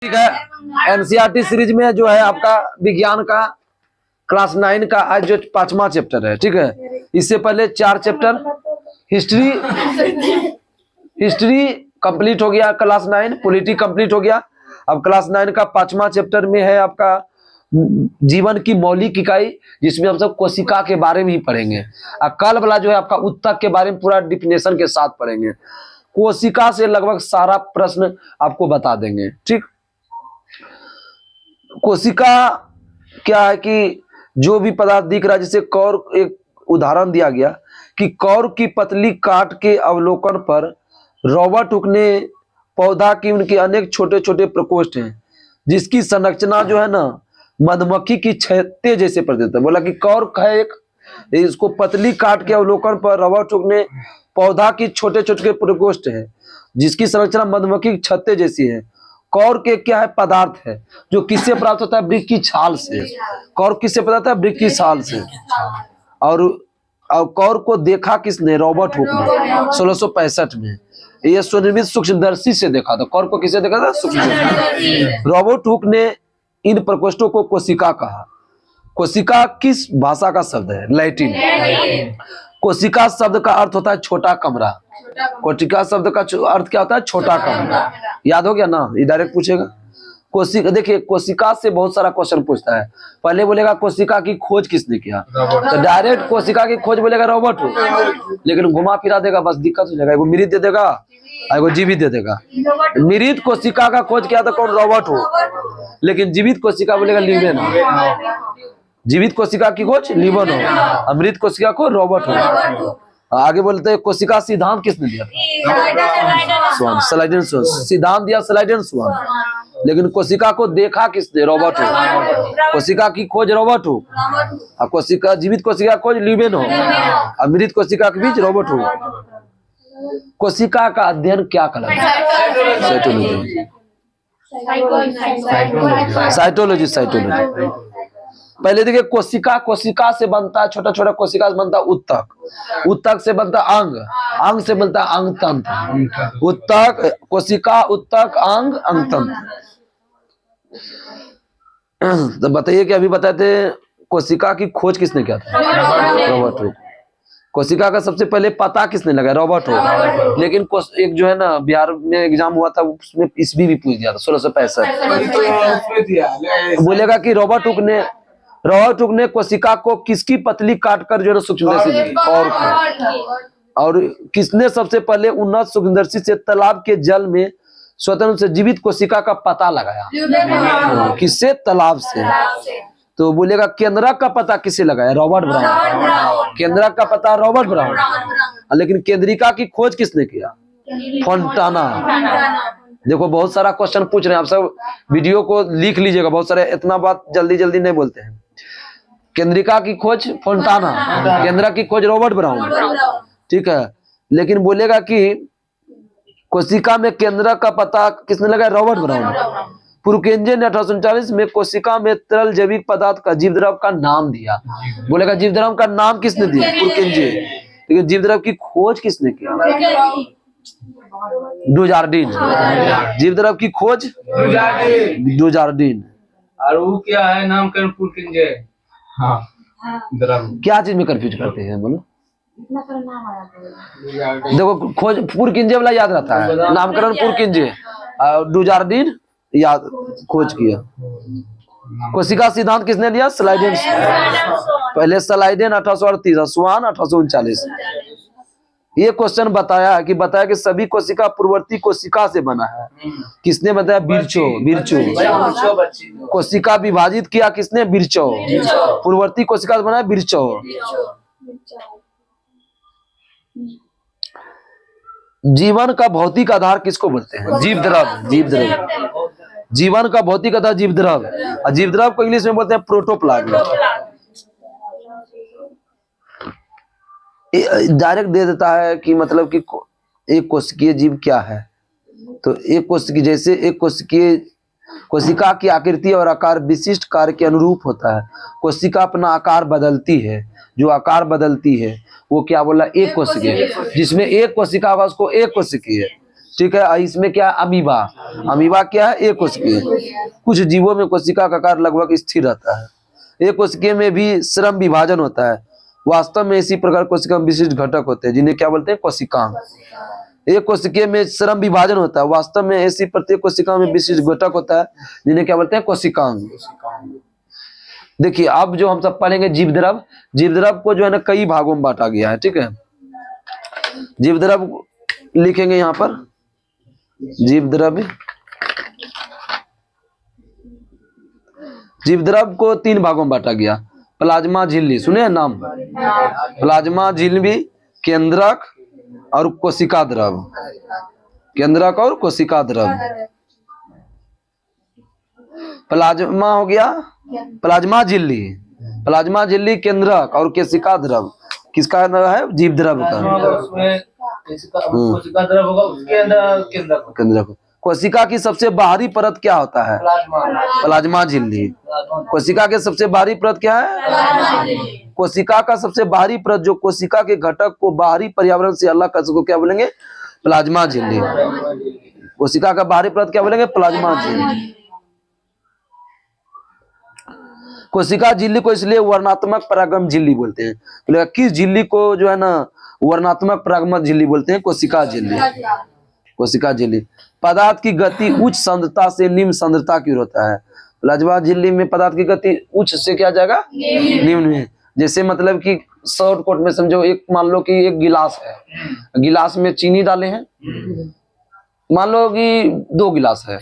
ठीक है, NCERT series में जो है आपका विज्ञान का क्लास 9 का आज जो 5वां चैप्टर है, ठीक है। इससे पहले 4 चैप्टर हिस्ट्री कंप्लीट हो गया, क्लास 9 पॉलिटी कंप्लीट हो गया। अब क्लास 9 का 5वां चैप्टर में है आपका जीवन की मौलिक इकाई, जिसमें हम सब कोशिका के बारे में ही पढ़ेंगे। और कल वाला जो है आपका उत्तक के बारे में पूरा डिफिनेशन के साथ पढ़ेंगे। कोशिका से लगभग सारा प्रश्न आपको बता देंगे, ठीक। कोशिका क्या है कि जो भी पदार्थ दिख रहा है, जैसे कौर, एक उदाहरण दिया गया कि कौर की पतली काट के अवलोकन पर रॉबर्ट हुक ने पौधा की उनके अनेक छोटे छोटे प्रकोष्ठ हैं, जिसकी संरचना जो है ना मधुमक्खी की छत्ते जैसे प्रतीत है। बोला कि कौर है एक, इसको पतली काट के अवलोकन पर रॉबर्ट हुक ने पौधा की छोटे छोटे प्रकोष्ठ है, जिसकी संरचना मधुमक्खी की छत्ते जैसी है। कौर के क्या है, पदार्थ है जो किससे प्राप्त होता है, वृक्ष की छाल से। कौर किससे प्राप्त होता है, वृक्ष की छाल से। और कौर को देखा किसने, रॉबर्ट हुक ने 1665 में। यह स्वनिर्मित सूक्ष्मदर्शी से देखा था। कौर को किससे देखा था, सूक्ष्मदर्शी। रॉबर्ट हुक ने इन प्रकोष्ठों को कोशिका कहा। कोशिका किस भाषा का शब्द है, लैटिन। कोशिका शब्द का अर्थ होता है छोटा कमरा। कोशिका शब्द का अर्थ क्या होता है, छोटा कमरा। याद हो गया ना, ये डायरेक्ट पूछेगा। कोशिका, देखिए कोशिका से बहुत सारा क्वेश्चन पूछता है। पहले बोलेगा कोशिका की खोज किसने किया, तो डायरेक्ट कोशिका की खोज बोलेगा रॉबर्ट हुक। लेकिन घुमा फिरा देगा, बस दिक्कत हो जाएगा। एगो मृत दे देगा, एगो जीवित दे देगा। मृत कोशिका का खोज किया था कौन, रॉबर्ट हुक। लेकिन जीवित कोशिका बोलेगा लीवेनहॉफ। जीवित कोशिका की खोज लीवेनहॉफ, मृत कोशिका को रॉबर्ट हुक। आगे बोलते हैं कोशिका सिद्धांत किसने दिया था, स्वान, स्लाइडेन स्वान। सिद्धांत दिया स्लाइडेन स्वान। लेकिन कोशिका को देखा किसने, रॉबर्ट हुक। कोशिका की खोज रॉबर्ट हुक। कोशिका, जीवित कोशिका खोज लीवेनहॉफ, मृत कोशिका के बीच रॉबर्ट हुक। कोशिका का अध्ययन क्या कहलाता है, साइटोलॉजी। साइटोलॉजी पहले देखिए, कोशिका, कोशिका से बनता है छोटा छोटा, कोशिका से बनता है उत्तक, उत्तक से बनता है अंग, अंग से बनता है अंग तंत्र। उत्तक, कोशिका, उत्तक, अंग, अंग तंत्र। तो बताइए कि अभी बताते कोशिका की खोज किसने किया था, रॉबर्ट हुक। कोशिका का सबसे पहले पता किसने लगाया, रॉबर्ट हुक। लेकिन एक जो है ना बिहार में एग्जाम हुआ था, उसमें ईस्वी भी पूछ दिया था 1665। बोलेगा कि रॉबर्ट हुक ने कोशिका को किसकी पतली काटकर जो है सूक्ष्मदर्शी दी, और किसने सबसे पहले उन्नत सूक्ष्मदर्शी से तालाब के जल में स्वतंत्र से जीवित कोशिका का पता लगाया, किससे, तालाब से। तो बोलेगा केंद्रक का पता किसे लगाया, रॉबर्ट ब्राउन। केंद्रक का पता रॉबर्ट ब्राउन। लेकिन केंद्रिका की खोज किसने किया, फोंटाना। देखो बहुत सारा क्वेश्चन पूछ रहे हैं, आप सब वीडियो को लिख लीजिएगा, बहुत सारे, इतना बात जल्दी जल्दी नहीं बोलते हैं। केंद्रिका की खोज फोंटाना, केंद्रक की खोज रॉबर्ट ब्राउन, ठीक है। लेकिन बोलेगा कि कोशिका में केंद्रक का पता किसने लगाया, रॉबर्ट ब्राउन। पुरकेंजे ने 1839 में कोशिका में तरल जैविक पदार्थ का जीवद्रव का नाम दिया। बोलेगा जीवद्रव का नाम किसने दिया, पुरकेंजे। लेकिन जीवद्रव की खोज किसने किया, डुजार्डिन। जीवद्रव की खोज डुजार्डिन। और वो क्या है नामकरण, पुरकेंजे। हाँ, क्या चीज में कंफ्यूज करते हैं, बोलो। देखो खोज पुरकेंजे वाला याद रहता है, नामकरण पुरकेंजे, डुजार्डिन याद खोज किया। कोशिका सिद्धांत किसने दिया, स्लाइडेन। पहले स्लाइडेन 1838, स्वान 1839। ये क्वेश्चन बताया कि सभी कोशिका पूर्ववर्ती कोशिका से बना है। किसने बताया, बिरचो। कोशिका विभाजित किया किसने, बिरचो। पूर्ववर्ती कोशिका से बना है, बिरचो। जीवन का भौतिक आधार किसको बोलते हैं, जीवद्रव। जीवन का भौतिक आधार जीवद्रव, और जीवद्रव को इंग्लिश में बोलते हैं प्रोटोप्लाज्म। डायरेक्ट दे देता है कि मतलब कि एक कोशिकीय जीव क्या है। तो एक कोशिकीय, जैसे एक कोशिका की आकृति और आकार विशिष्ट कार्य के अनुरूप होता है। कोशिका अपना आकार बदलती है, जो आकार बदलती है वो क्या बोला, एक कोशिकीय। जिसमें एक कोशिका होगा उसको एक कोशिकीय, ठीक है। इसमें क्या है? अमीबा। अमीबा क्या है? एक कोशिकीय। कुछ जीवों में कोशिका का आकार लगभग स्थिर रहता है। एक कोशिकीय में भी श्रम विभाजन होता है। वास्तव में इसी प्रकार कोशिका में विशिष्ट घटक होते हैं जिन्हें क्या बोलते हैं? कोशिकांग। एक कोशिकीय में श्रम विभाजन होता है। वास्तव में ऐसी प्रत्येक कोशिका में विशिष्ट घटक होता है जिन्हें क्या बोलते हैं? कोशिकांग। देखिए अब जो हम सब पढ़ेंगे जीव द्रव। जीव द्रव को जो है ना कई भागों में बांटा गया है। ठीक है, जीव द्रव लिखेंगे यहाँ पर। जीव द्रव, जीव द्रव को 3 भागों में बांटा गया। प्लाज्मा झिल्ली, सुने नाम? प्लाज्मा झिल्ली, केंद्रक और कोशिका द्रव। केंद्रक और कोशिका द्रव। प्लाज्मा हो गया, प्लाज्मा झिल्ली। प्लाज्मा झिल्ली, केंद्रक और कोशिका द्रव किसका है? जीव द्रव का। कोशिका द्रव होगा, उसके अंदर केंद्रक। कोशिका की सबसे बाहरी परत क्या होता है? प्लाज्मा झिल्ली। कोशिका के सबसे बाहरी परत क्या है? कोशिका का सबसे बाहरी परत जो कोशिका के घटक को बाहरी पर्यावरण से अलग कर सको क्या बोलेंगे? प्लाज्मा झिल्ली। कोशिका का बाहरी परत क्या बोलेंगे? प्लाज्मा झिल्ली। कोशिका झिल्ली को इसलिए वर्णात्मक परागम झिल्ली बोलते हैं। बोलेगा किस झिल्ली को जो है ना वर्णात्मक परागम झिल्ली बोलते हैं? कोशिका झिल्ली। कोशिका झिल्ली। पदार्थ की गति उच्च सांद्रता से निम्न सांद्रता की ओर होता है। प्लाज्मा झिल्ली में पदार्थ की गति उच्च से क्या जाएगा? निम्न में। जैसे मतलब कि शॉर्ट कोट में समझो, एक मान लो कि एक गिलास है, गिलास में चीनी डाले हैं। मान लो कि 2 गिलास है,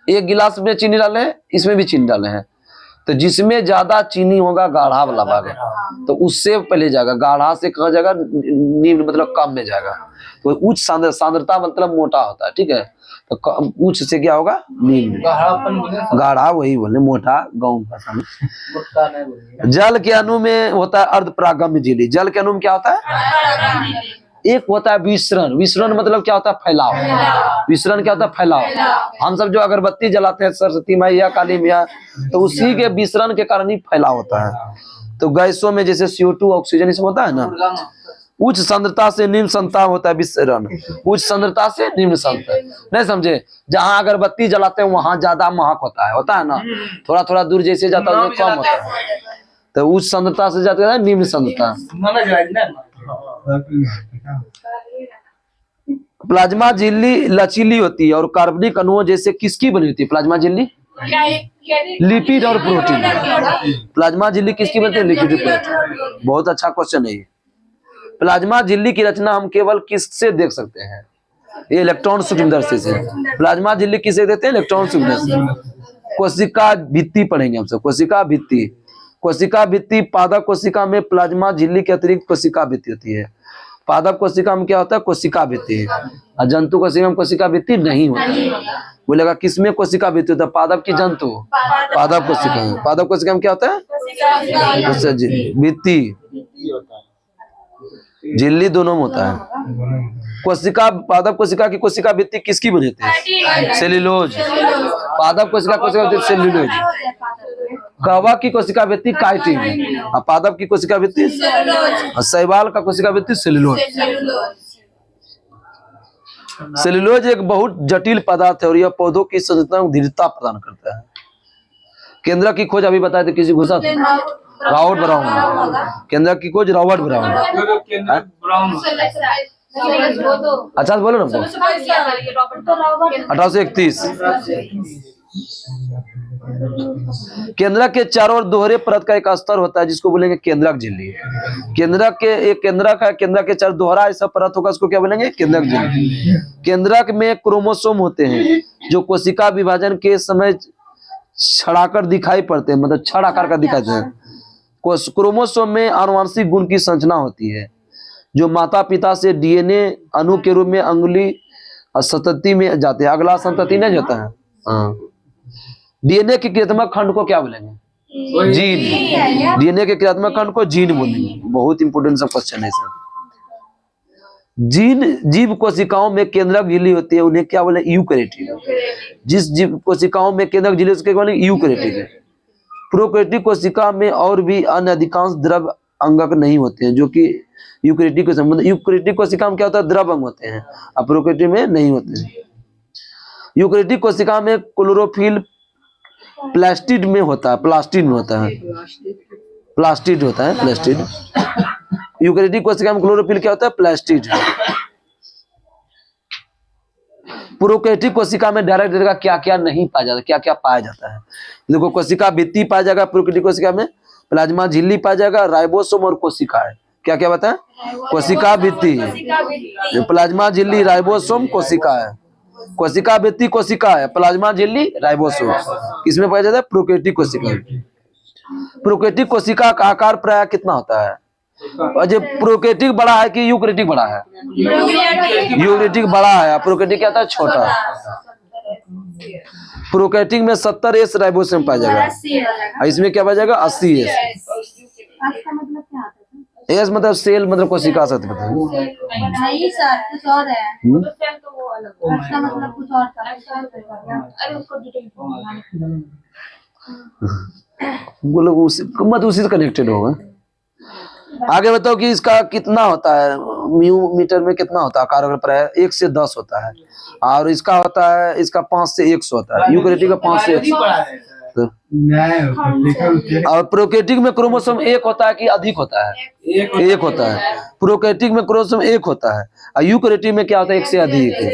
एक गिलास में चीनी डाले हैं, इसमें भी चीनी डाले हैं। तो जिसमें ज्यादा चीनी होगा गाढ़ा वाला भाग है, तो उससे पहले जाएगा। गाढ़ा से कहाँ जाएगा? निम्न मतलब कम में जाएगा। तो उच्च सांद्रता मतलब मोटा होता है। ठीक है, तो उच्च से क्या होगा? निम्न। गाढ़ा वही बोले, मोटा गाँव भाषा में। जल के अणु में होता है अर्धपरागम्य झिल्ली। जल के अणु में क्या होता है? एक होता है विसरण। विसरण मतलब क्या होता है? फैलाव। विसरण क्या होता है? फैलाव। हम सब जो अगरबत्ती जलाते हैं सरस्वती मैया, काली मैया, तो उसी के विसरण के कारण ही फैलाव होता है। तो गैसों में जैसे CO2 ऑक्सीजन इसमें होता है ना, उच्च सांद्रता से निम्न सांद्रता होता है विसरण। उच्च सांद्रता से निम्न सांद्रता, नहीं समझे? जहां अगरबत्ती जलाते हैं वहां ज्यादा महक होता है ना, थोड़ा थोड़ा दूर जैसे जाता है कम होता है। तो उच्च सांद्रता से जाता है निम्न सांद्रता। प्लाज्मा झिल्ली लचीली होती है और कार्बनिक अणुओं जैसे किसकी बनी होती है? प्लाज्मा झिल्ली लिपिड और प्रोटीन। प्लाज्मा झिल्ली किसकी बनती है? लिपिड और प्रोटीन। बहुत अच्छा क्वेश्चन है ये। प्लाज्मा झिल्ली की रचना हम केवल किससे देख सकते हैं? ये इलेक्ट्रॉन सूक्ष्मदर्शी से। प्लाज्मा झिल्ली किसे देते हैं? इलेक्ट्रॉन सूक्ष्मदर्शी। कोशिका भित्ति पढ़ेंगे हम सब। कोशिका भित्ति। कोशिका भित्ति पादप कोशिका में प्लाज्मा झिल्ली के अतिरिक्त कोशिका भित्ति होती है। पादप कोशिका में क्या होता है? कोशिका भित्ति। और जंतु कोशिका में कोशिका भित्ति नहीं होती। बोलेगा किसमें कोशिका भित्ति होता है? पादप की जंतु? पादप कोशिका में। पादप कोशिका में क्या होता है? भित्ति। झिल्ली दोनों में होता है। कोशिका, पादप कोशिका की कोशिका भित्ति किसकी बनी होती है? सेल्यूलोज। पादप कोशिका भित्ति सेल्यूलोज। कवक की कोशिका भित्ति काइटिन। और पादप की कोशिका भित्ति शैवाल का कोशिका भित्ति सेल्यूलोज। सेल्यूलोज एक बहुत जटिल पदार्थ है और यह पौधों की संरचना को दृढ़ता प्रदान करता है। केंद्रक की खोज अभी बताए थे किसी घुसा था? Robert brown. केंद्रक की खोज रॉबर्ट ब्राउन। अच्छा बोलो ना, 1831। केंद्रक के चारों ओर दोहरे परत का एक स्तर होता है जिसको बोलेंगे केंद्रक झिल्ली। केंद्रक के एक केंद्रक है, केंद्रक के चार दोहरा ऐसा परत होगा, उसको क्या बोलेंगे? केंद्रक झिल्ली। केंद्रक में क्रोमोसोम होते हैं जो कोशिका विभाजन के समय छड़ाकर दिखाई पड़ते हैं, मतलब छड़ आकार का दिखाते हैं। क्रोमोसोम में आनुवंशिक गुण की संरचना होती है जो माता पिता से DNA अणु के रूप में अंगुली संतति में जाते हैं। अगला संतति नहीं जाता है। हाँ, DNA के क्रियात्मक खंड को क्या बोलेंगे? जीन। DNA के क्रियात्मक खंड को जीन बोलेंगे। बहुत इंपोर्टेंट सब क्वेश्चन है सर। जीन जीव कोशिकाओं में केंद्रक झिल्ली होती है, उन्हें क्या बोले? यूकैरियोटिक। जिस जीव कोशिकाओं में केंद्रक झिल्ली उसके बोले यूकैरियोटिक है। प्रोकैरियोटिक कोशिका में और भी अन्य अधिकांश द्रव अंगक नहीं होते हैं, जो कि यूकैरियोटिक के संबंध। यूकैरियोटिक कोशिका में क्या होता है, द्रव अंग होते हैं, और प्रोकैरियोटिक में नहीं होते हैं। यूकैरियोटिक कोशिका में क्लोरोफिल प्लास्टिड में होता है, प्लास्टिड में होता है, प्लास्टिड होता है, प्लास्टिड। यूकैरियोटिक कोशिका में क्लोरोफिल क्या होता है, प्लास्टिड। प्रोकैरियोटिक कोशिका में डायरेक्ट का क्या क्या नहीं पाया जाता, क्या क्या पाया जाता है। देखो, कोशिका भित्ति पाया जाएगा प्रोकैरियोटिक कोशिका में, प्लाज्मा झिल्ली पाया जाएगा, राइबोसोम और कोशिका है। क्या क्या बताएं, कोशिका भित्ति, प्लाज्मा झिल्ली, राइबोसोम, कोशिका है। कोशिका भित्ति कोशिका है, प्लाज्मा झिल्ली, राइबोसोम किसमें पाया जाता है, प्रोकैरियोटिक कोशिका। प्रोकैरियोटिक कोशिका का आकार प्राय कितना होता है, और जो प्रोकैरियोटिक बड़ा है कि यूकैरियोटिक बड़ा है, यूकैरियोटिक बड़ा है, प्रोकैरियोटिक क्या होता है, छोटा। प्रोकैरियोटिक में 70S राइबोसोम पाया जाएगा, और इसमें क्या पाया जाएगा, 80S। एस मतलब सेल, मतलब कोशिका से नहीं सर, कुछ और है। इसका मतलब कुछ और था। अरे उसको डिटेल बोलो, उसी से कनेक्टेड होगा। आगे बताओ कि इसका कितना होता है, म्यू मीटर में कितना होता है आकार, अगर प्राय 1 से 10 होता है, और इसका होता है, इसका 5 से 100 होता है। यूकैरियोटिक का 5 से 100, और प्रोकैरियोटिक में क्रोमोसोम 1 होता है कि अधिक होता है, 1 होता है। प्रोकैरियोटिक में क्रोमोसोम 1 होता है, और यूकैरियोटिक में क्या होता है, 1 से अधिक है।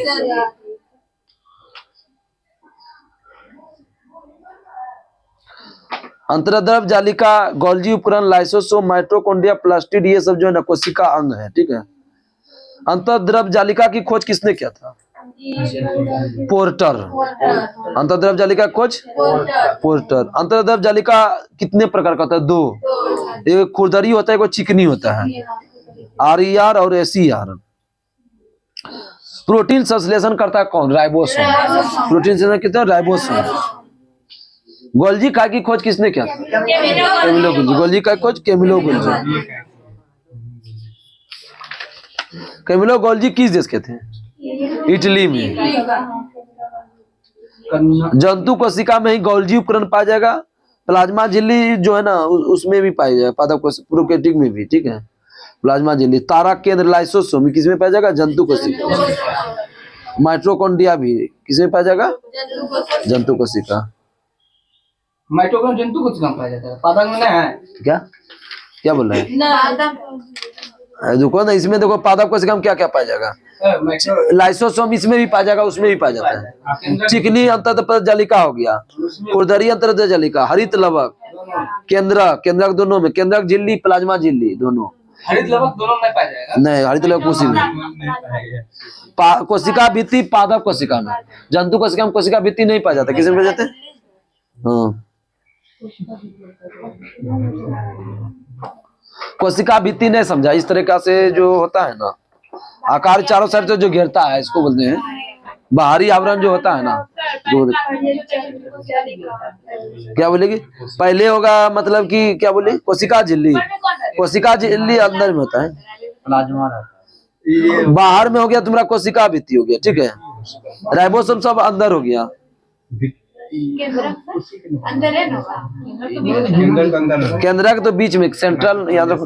अंतर्द्रव जालिका, गोल्जी उपकरण, लाइसोसोम, माइटोकॉन्ड्रिया, प्लास्टिड, ये सब जो है ना कोशिका अंग है, ठीक है। अंतर्द्रव जालिका की खोज किसने किया था, पोर्टर। अंतर्द्रव जालिका खोज पोर्टर। अंतर्द्रव जालिका कितने प्रकार का होता है, 2, एक खुरदरी होता है, एक चिकनी होता है, RER और SER। प्रोटीन संश्लेषण करता है कौन, राइबोसोम। प्रोटीन संश्लेषण कितना है, राइबोसोम। गोल्जी का की खोज किसने किया था, कैमिलो गोल्जी। गोल्जी का खोज कैमिलो गोल्जी। कैमिलो गोल्जी किस देश के थे, इटली में। जंतु कोशिका में ही गोल्जी उपकरण पाया जाएगा। प्लाज्मा झिल्ली जो है ना, उसमें भी पाया जाएगा, पादप कोशिका, प्रोकैरियोटिक में भी, ठीक है। प्लाज्मा झिल्ली, तारा केंद्र, लाइसोसोम किसमें पाया जाएगा, जंतु कोशिका। माइटोकॉन्ड्रिया भी किसमें पाया जाएगा, जंतु कोशिका। माइटोकॉन्ड्रिया जंतु कोशिका में पाया जाता है, पादप में नहीं है। क्या क्या बोल रहे हैं, देखो ना, इसमें देखो पादप कोशिका में क्या क्या पाया जाएगा, लाइसोसोम इसमें भी पाया जाएगा, उसमें भी पाया जाता है। चिकनी अंतर्द्रव जालिका हो गया, खुरदरी अंतर्द्रव जालिका, हरित लवक, केंद्रक, केंद्रक दोनों में, केंद्रक झिल्ली, प्लाज्मा झिल्ली दोनों। हरित लवक दोनों में पाया जाएगा, नहीं, हरित लवक उसी में। कोशिका भित्ति पादप कोशिका में, जंतु कोशिका में कोशिका भित्ति नहीं पाया जाता, किसी में पाया जाता है, हाँ। कोशिका भित्ति नहीं समझा, इस तरीका से जो होता है ना, आकार चारों साइड से जो घेरता है, इसको बोलते हैं बाहरी आवरण जो होता है ना, क्या बोलेगी, पहले होगा मतलब कि क्या बोले, कोशिका झिल्ली। कोशिका झिल्ली अंदर में होता है, प्लाज्मा रहता है। बाहर में हो गया तुम्हारा कोशिका भित्ति हो गया, ठीक है। राइबोसोम सब अंदर हो गया, अंदर है ना, केंद्रक तो बीच में, सेंट्रल, याद रखो।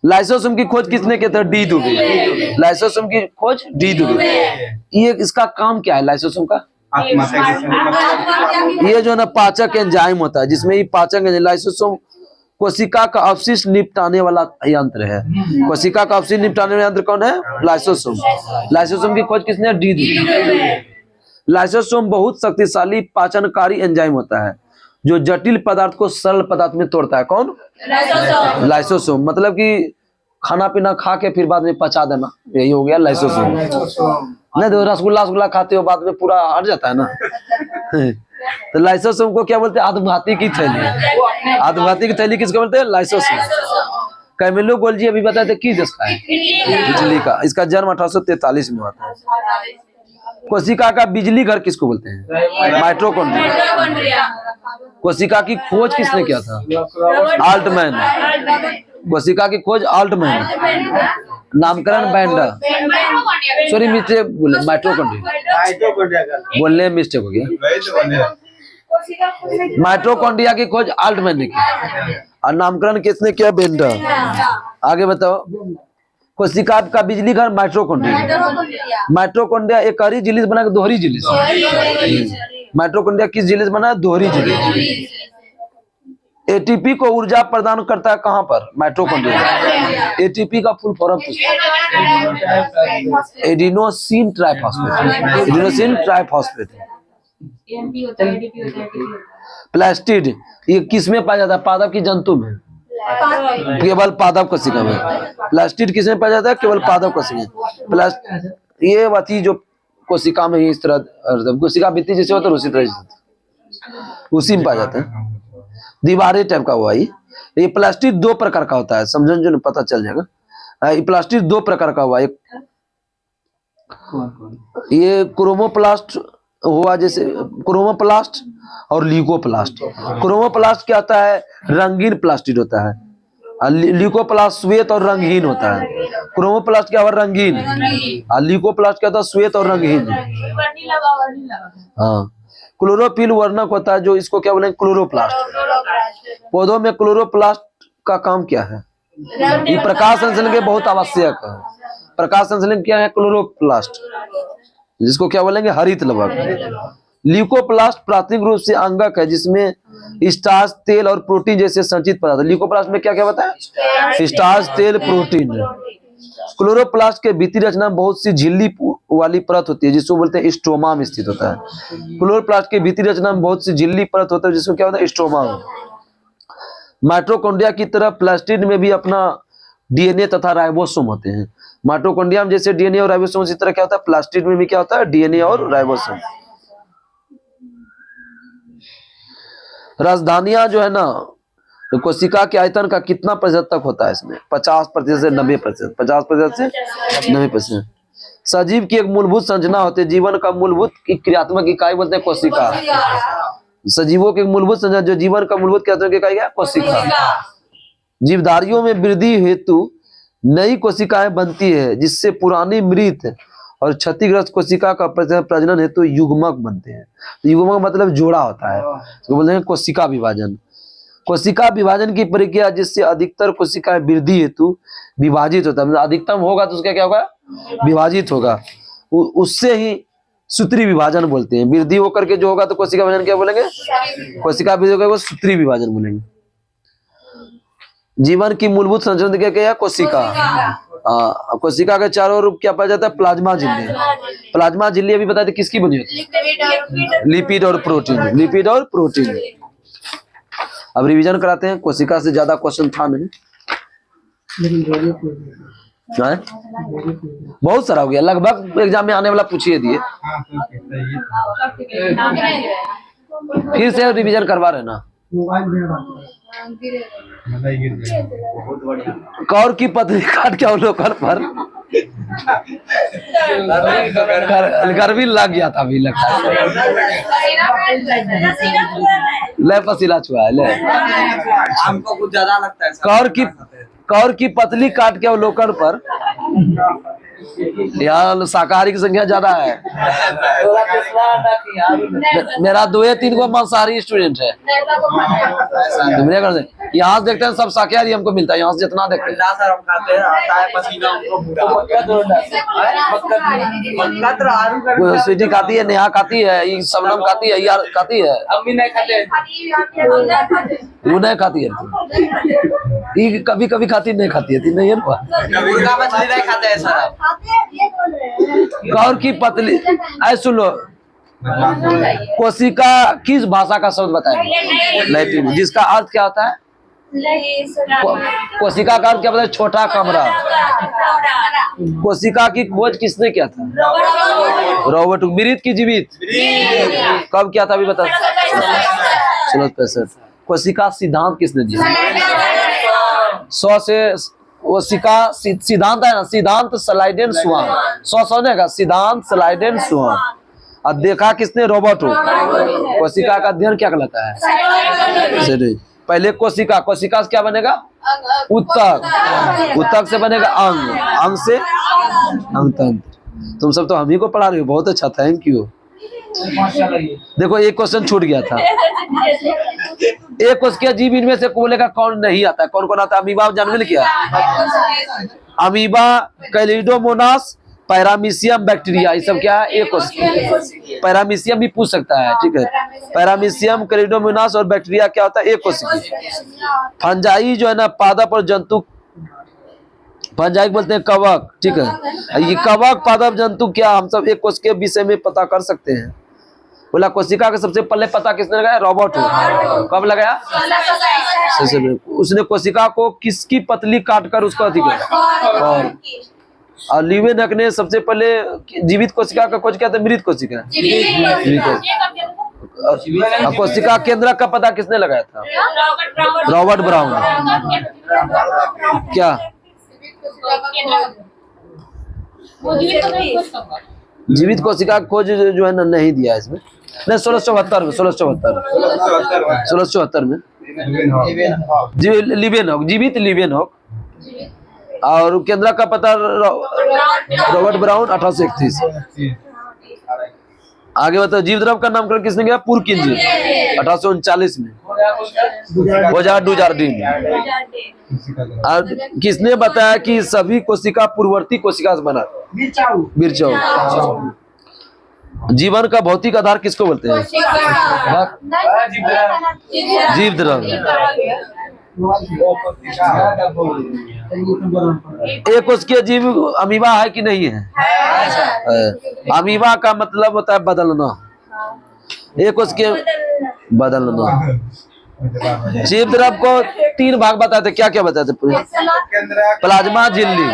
लाइसोसोम की खोज किसने किया था, डी दुबे। लाइसोसोम की खोज डी दुबे। ये इसका काम क्या है, लाइसोसोम का, ये जो है ना पाचक एंजाइम होता है, जिसमें ये पाचक एंजाइम, लाइसोसोम कोशिका का अवशिष्ट निपटाने वाला यंत्र है। कोशिका का अवशिष्ट निपटाने वाला यंत्र कौन है, लाइसोसोम। लाइसोसोम की खोज किसने, डी दुबे। लाइसोसोम बहुत शक्तिशाली पाचनकारी एंजाइम होता है, जो जटिल पदार्थ को सरल पदार्थ में तोड़ता है। कौन, लाइसोसोम। मतलब कि खाना पीना खा के फिर बाद में पचा देना, यही हो गया लाइसोसोम। नहीं तो रसगुल्ला खाते हो, बाद में पूरा हट जाता है ना। तो लाइसोसोम को क्या बोलते हैं, अधोभाती की थैली। अधोभाती की थैली किसको बोलते हैं, लाइसोसोम। कैमिलो गोल्जी अभी बताए थे किस देश का है, इटली का। इसका जन्म 1843 में हुआ था। कोशिका का बिजली घर किसको बोलते हैं, माइटोकॉन्ड्रिया। कोशिका की खोज किसने किया था, आल्टमैन। कोशिका की खोज आल्टमैन। नामकरण बैंडर, सॉरी मिस्टेक बोले, माइटोकॉन्ड्रिया बोलने में मिस्टेक हो गया। माइटोकॉन्ड्रिया की खोज आल्टमैन ने की, और नामकरण किसने किया? बेंडर। आगे बताओ। कोशिका का बिजली घर माइटोकॉन्ड्रिया। माइटोकॉन्ड्रिया एक हरी झिल्ली से बना के दोहरी झिल्ली से। माइटोकॉन्ड्रिया किस झिल्ली से बना है? दोहरी झिल्ली। एटीपी को ऊर्जा प्रदान करता है कहाँ पर? माइटोकॉन्ड्रिया। एटीपी का full form adenosine triphosphate. Adenosine triphosphate. Plastid ये किस में पाया जाता है? पादप की जंतु में, केवल पादप कोशिका में। प्लास्टिड किस में पाया जाता है? केवल पादप कोशिका में। ये वती जो कोशिका में ही इस तरह कोशिका भित्ति जैसे होता है उसी तरह उसी में पाया जाता है। दीवारें टाइप का हुआ ये प्लास्टिक दो प्रकार का होता है, समझन जो पता चल जाएगा। ये प्लास्टिक दो प्रकार का हुआ, ये क्रोमोप्लास्ट हुआ, जैसे क्रोमोप्लास्ट और ल्यूकोप्लास्ट। क्रोमोप्लास्ट क्या होता है? रंगीन प्लास्टिक होता है। और ल्यूकोप्लास्ट श्वेत और रंगहीन होता है। क्रोमोप्लास्ट क्या हुआ? रंगीन। और ल्यूकोप्लास्ट क्या होता है? श्वेत और रंगहीन। हाँ, क्लोरोफिल वर्णक होता है जो इसको क्या बोलेंगे? क्लोरोप्लास्ट। पौधों में क्लोरोप्लास्ट का काम क्या है? ये प्रकाश संश्लेषण के बहुत आवश्यक है। प्रकाश संश्लेषण क्या है? क्लोरोप्लास्ट, जिसको क्या बोलेंगे? हरित लवक। ल्यूकोप्लास्ट प्राथमिक रूप से अंगक है जिसमें स्टार्च, तेल और प्रोटीन जैसे संचित पदार्थ। ल्यूकोप्लास्ट में क्या क्या बताया? स्टार्च, तेल, प्रोटीन। क्लोरोप्लास्ट के भीतरी रचना बहुत सी झिल्ली वाली परत होती है जिसको बोलते हैं स्ट्रोमा में स्थित होता है। क्लोरोप्लास्ट के भीतरी रचना में बहुत सी झिल्ली परत होता है जिसको क्या होता है? स्ट्रोमा। माइटोकॉन्ड्रिया की तरह प्लास्टिड में भी अपना डीएनए तथा राइबोसोम होते हैं। माइटोकॉन्ड्रिया में जैसे डीएनए और राइबोसोम इसी तरह क्या होता है? प्लास्टिड में भी क्या होता है? डीएनए और राइबोसोम। राजधानियां जो है ना, तो कोशिका के आयतन का कितना प्रतिशत तक होता है इसमें? 50% से 90%। 50% से 90%। सजीव की एक मूलभूत संरचना होती है। जीवन का मूलभूत क्रियात्मक इकाई बोलते हैं कोशिका। सजीवों की मूलभूत संरचना जो जीवन का मूलभूत क्रियात्मक इकाई है कोशिका। जीवधारियों में वृद्धि हेतु नई कोशिकाएं बनती है जिससे पुरानी मृत और क्षतिग्रस्त कोशिका का प्रजनन हेतु युग्मक बनते हैं। तो युग्मक मतलब जोड़ा होता है, तो बोलते हैं कोशिका विभाजन। कोशिका विभाजन की प्रक्रिया जिससे अधिकतर कोशिकाएं वृद्धि हेतु विभाजित होता है, मतलब अधिकतम होगा तो उसका क्या होगा? विभाजित होगा। उससे ही सूत्री विभाजन बोलते हैं। वृद्धि होकर के जो होगा तो कोशिका विभाजन क्या बोलेंगे? कोशिका विभाजन को सूत्री विभाजन बोलेंगे। जीवन की मूलभूत संरचना क्या है? कोशिका। कोशिका के चारों रूप क्या पाया जाता है? प्लाज्मा झिल्ली। प्लाज्मा झिल्ली अभी बताते किसकी बनी होती है? लिपिड और प्रोटीन। लिपिड और प्रोटीन। अब रिवीजन कराते हैं, कोशिका से ज्यादा क्वेश्चन था नहीं, बहुत सारा हो गया, लगभग एग्जाम में आने वाला पूछिए दिए। फिर से रिवीजन करवा रहे ना। कौर की पतली काट के अवलोकन पर गर्मी लग गया था, अभी लगता है ले पसीना छुआ है ले। हमको कुछ ज्यादा लगता है। कौर की पतली काट के अवलोकन पर यहाँ शाकाहारी की संख्या ज्यादा है। मेरा 2-3 को मांसाहारी स्टूडेंट है। यहाँ से देखते हैं सब शाकाहारी हमको मिलता है, यहाँ से जितना देखते हैं। स्वीटी खाती है, नेहा खाती है, सबनम खाती है, यार खाती है, अम्मी नहीं खाते, वो नहीं खाती है, कभी कभी खाती नहीं खाती है, नहीं है ना, मछली नहीं खाते हैं सर। कौर की पतली, ऐ सुन लो, कोशिका किस भाषा का शब्द बताएंगे? लैटिन। जिसका अर्थ क्या होता है? कोशिका का अर्थ क्या बताया? छोटा कमरा। कोशिका की खोज किसने किया था? रॉबर्ट। मृत की जीवित कब किया था अभी बता? 1665। कोशिका सिद्धांत किसने दिया? 100 से कोशिका सिद्धांत है ना, सिद्धांत स्लाइडेन स्वान। 100 का सिद्धांत स्लाइडेन स्वान। और देखा किसने? रॉबर्ट। कोशिका का अध्ययन क्या कहलाता है? पहले कोशिका, कोशिका से क्या बनेगा? उत्तक, उत्तक से बनेगा अंग, अंग से अंगतंत्र। तुम सब तो हम ही को पढ़ा रहे हो, बहुत अच्छा, थैंक यू। देखो एक क्वेश्चन छूट गया था। एक उसके जीव इनमें से बोलेगा कौन नहीं आता है, कौन कौन आता है? अमीबा जानवे क्या? अमीबा, कैलिडोमोनास, पैरामीशियम, बैक्टीरिया, ये सब क्या है? एक क्वेश्चन। पैरामीशियम भी पूछ सकता है, ठीक है। पैरामीशियम, कैलिडोमोनास और बैक्टीरिया क्या होता है? एक क्वेश्चन। फंजाई जो है ना, पादप और जंतु, फंजाई बोलते हैं कवक, ठीक है। ये कवक, पादप, जंतु क्या, हम सब एक कोशिका के विषय में पता कर सकते हैं। बोला कोशिका का सबसे पहले पता किसने लगाया? Robert Hooke. कब लगाया? उसने कोशिका को किसकी पतली काटकर उसको अधिक और लीवेनहक ने सबसे पहले जीवित कोशिका का खोज किया था, मृत कोशिका। कोशिका केंद्रक का पता किसने लगाया था? Robert brown. क्या जीवित कोशिका खोज जो है ना नहीं दिया इसमें, नहीं 1672 में, 1672 में लिवेनहॉक, जीवित लिवेनहॉक। और केंद्र का पता रॉबर्ट ब्राउन 1831। आगे बताओ जीव द्रव का नामकरण किसने किया? पुरकिंज 1839 में, बोजार्ड डुजार्डिन। और किसने बताया कि सभी कोशिका पूर्ववर्ती कोशिका से बना? बिरचौ। जीवन का भौतिक आधार किसको बोलते हैं? जीव द्रव। एक उसके जीव अमीबा है कि नहीं है? अमीबा का मतलब होता है बदलना। एक उसके बदलना। जीव द्रव को 3 भाग बताते, क्या क्या बताते? प्लाज्मा झिल्ली,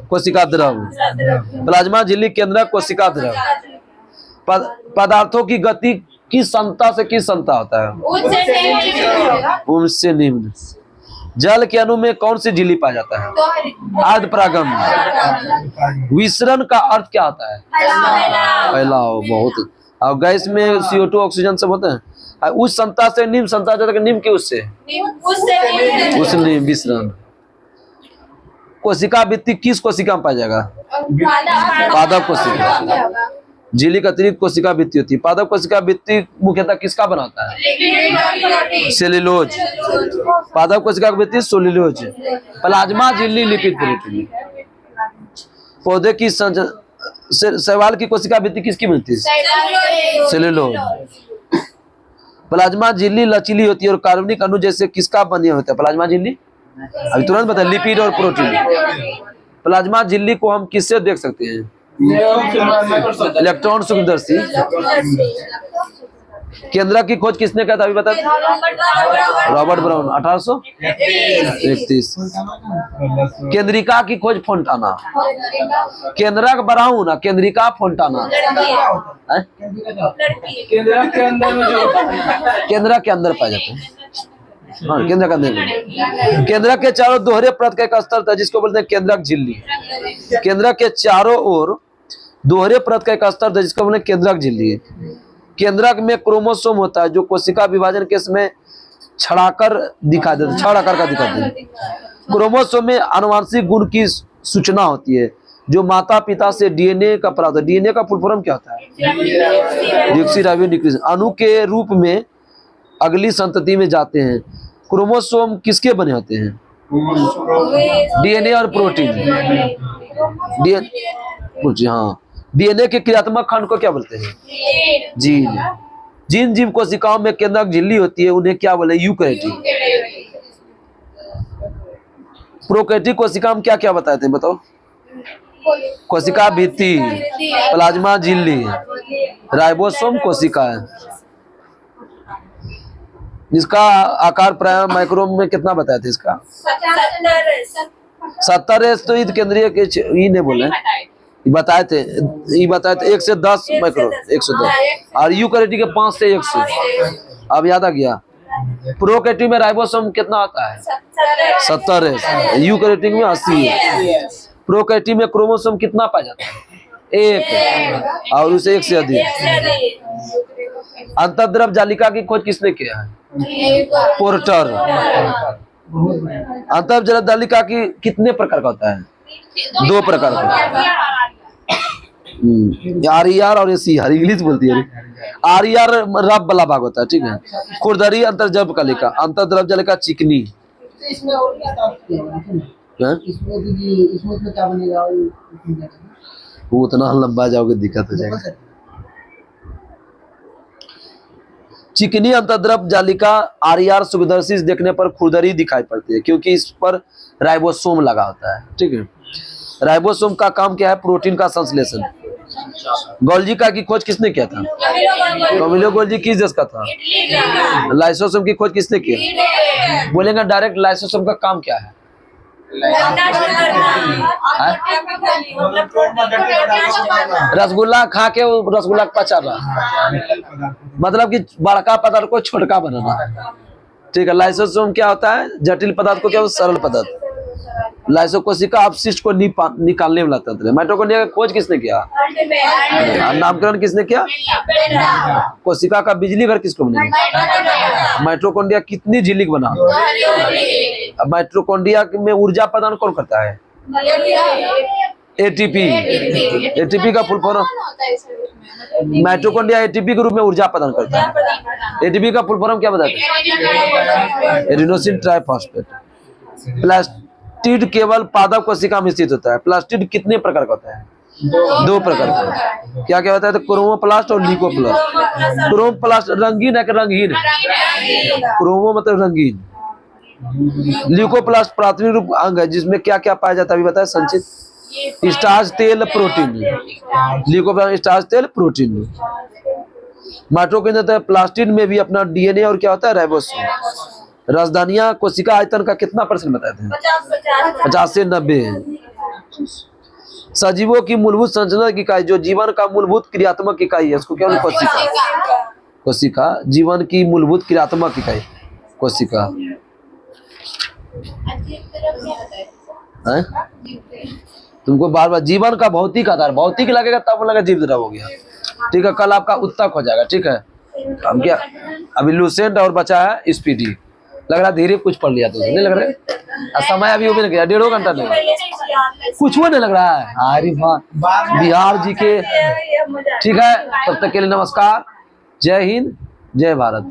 कोशिका द्रव। प्लाज्मा झिल्ली, केंद्रक, कोशिका द्रव। पदार्थों की गति किस क्षमता से किस क्षमता होता है? उच्च से निम्न। जल के अणु में कौन सी झिल्ली पाया जाता है? अर्ध परागम। विसरण का अर्थ क्या होता है? फैलाव। बहुत। और गैस में CO2 ऑक्सीजन सब होते हैं। उस क्षमता से निम्न क्षमता तक, निम्न की उससे उस विसरण। कोशिका भित्ति किस कोशिका में पाया जाएगा? पादप कोशिका। झिल्ली के अतिरिक्त कोशिका भित्ति होती है। पादप कोशिका भित्ति मुख्यतः किसका बनाता है? सेल्यूलोज। पादप कोशिका भित्ति सेल्यूलोज। प्लाज्मा झिल्ली लिपिड प्रोटीन। पौधे की शैवाल की कोशिका भित्ति किसकी बनती है? सेल्यूलोज। प्लाज्मा झिल्ली लचीली होती है और कार्बनिक अणु जैसे किसका बने होता है? प्लाज्मा झिल्ली अभी तुरंत बता, लिपिड और प्रोटीन। प्लाज्मा झिल्ली को हम किससे देख सकते हैं? इलेक्ट्रॉन सूक्ष्मदर्शी। केंद्रक की खोज किसने किया था? अभी बता। Robert brown 1831। केंद्रिका की खोज फोंटाना। केंद्रक ब्राउन, केंद्रिका फोंटाना। केंद्र के अंदर पाए जाते हैं। हाँ, केंद्र के अंदर। केंद्र के चारों दोहरे परत का एक स्तर था जिसको बोलते हैं केंद्रक झिल्ली। केंद्र के चारों ओर दोहरे परत का एक स्तर था जिसको बोलते हैं केंद्रक झिल्ली। केंद्रक में क्रोमोसोम होता है जो कोशिका विभाजन के समय छड़ाकर दिखा देता है, छड़ आकार का दिखाते हैं। क्रोमोसोम में आनुवंशिक गुण की सूचना होती है जो माता पिता से DNA का प्राप्त है। DNA का फुल फॉर्म क्या होता है? डीऑक्सीराइबोन्यूक्लिक। अणु के रूप में अगली संतति में जाते हैं। क्रोमोसोम किसके बने होते हैं? DNA और प्रोटीन। हाँ, DNA के क्रियात्मक खंड को क्या बोलते हैं? जीन। जिन जीव कोशिकाओं में केंद्रक झिल्ली होती है उन्हें क्या बोले? यूकैरियोटिक। प्रोकैरियोटिक कोशिका में क्या क्या बताते हैं? बताओ। कोशिका भित्ति, प्लाज्मा झिल्ली, राइबोसोम कोशिका है। इसका आकार प्राय माइक्रोन में कितना बताए थे? इसका 70 तो ईद केंद्रीय के ही ने बोले बताए थे। 1 से 10 माइक्रोन, 110। और यूकैरियोटिक के 5 से 100। अब याद आ गया। प्रोकैरियोटिक में राइबोसोम कितना आता है? 70 है। यूकैरियोटिक में 80 है। प्रोकैरियोटिक में क्रोमोसोम कितना पाया जाता है? 1 और उसे 1 से अधिक। अंतर्द्रव जालिका की खोज किसने किया है? पोर्टर। अंतर्द्रव जालिका की कितने प्रकार का होता है? 2 प्रकार का। RER और SER इंग्लिश बोलती है। RER रब वाला भाग होता है, ठीक है। खुरदरी अंतर्जब कलिका, अंतर्द्रव जलिका चिकनी। इसमें और क्या काम किया है? हैं? इसमें क्या बनेगा? वो उतना लंबा जाओगे दिक्कत हो जाएगा। चिकनी अंतर्द्रव जालिका RER सूक्ष्मदर्शी से देखने पर खुरदरी दिखाई पड़ती है, क्योंकि इस पर राइबोसोम लगा होता है, ठीक है। राइबोसोम का काम क्या है? प्रोटीन का संश्लेषण। गोल्जी का की खोज किसने किया था? कैमिलो गोल्जी किस देश का था? लाइसोसोम की खोज किसने किया? बोलेंगे डायरेक्ट, लाइसोसोम का काम क्या है? रसगुल्ला खा के वो रसगुल्ला पचाना, मतलब कि बड़का पदार्थ को छोटका बनाना, ठीक है। लाइसोसोम क्या होता है? जटिल पदार्थ को क्या होता है? सरल पदार्थ। लाइसो कोशिका अपशिष्ट को निकालने वाला तंत्र है। माइटोकॉन्ड्रिया का खोज किसने किया? नामकरण किसने किया? कोशिका का बिजली घर किसको बनेगा? माइटोकॉन्ड्रिया कितनी झिल्ली बना? अब माइटोकॉन्ड्रिया में ऊर्जा प्रदान कौन करता है? ATP। ATP का फुल फॉर्म, माइटोकॉन्ड्रिया ATP के रूप में ऊर्जा प्रदान करता है। ATP का फुल फॉर्म क्या बताते हैं? Adenosine triphosphate. प्लास्टिड केवल पादप कोशिका में स्थित होता है। प्लास्टिड कितने प्रकार का होता है? 2 प्रकार का। क्या क्या होता है? तो क्रोमोप्लास्ट और ल्यूकोप्लास्ट। क्रोमोप्लास्ट रंगीन है कि रंगहीन है? क्रोमो मतलब रंगीन, ल्यूकोप्लास्ट प्राथमिक रूप अंग है जिसमें क्या क्या पाया जाता है अभी बताया संचित? स्टार्च, तेल, प्रोटीन। ल्यूकोप्लास्ट स्टार्च, तेल, प्रोटीन। माइटोकॉन्ड्रिया प्लास्टिड में भी अपना DNA और क्या होता है? राइबोसोम। राजधानियां कोशिका आयतन का कितना % बताए थे? 50 से 90। सजीवों की मूलभूत संरचना की इकाई, जो जीवन का मूलभूत क्रियात्मक इकाई है, उसको क्या बोलते हैं? कोशिका। कोशिका जीवन की मूलभूत क्रियात्मक इकाई, कोशिका है। तुमको बार बार जीवन का भौतिक आधार, भौतिक लगेगा तब लगेगा जीव द्रव हो गया, ठीक है। कल आपका उत्तक हो जाएगा, ठीक है। हम क्या अभी लूसेंट और बचा है स्पीडी। लग रहा धीरे कुछ पढ़ लिया तुमने, नहीं लग रहा है? समय अभी हो भी नहीं गया, 1.5 घंटा नहीं, कुछ वो नहीं लग रहा है। अरे वाह, बिहार जी के, ठीक है। तब तक के लिए नमस्कार, जय हिंद, जय भारत।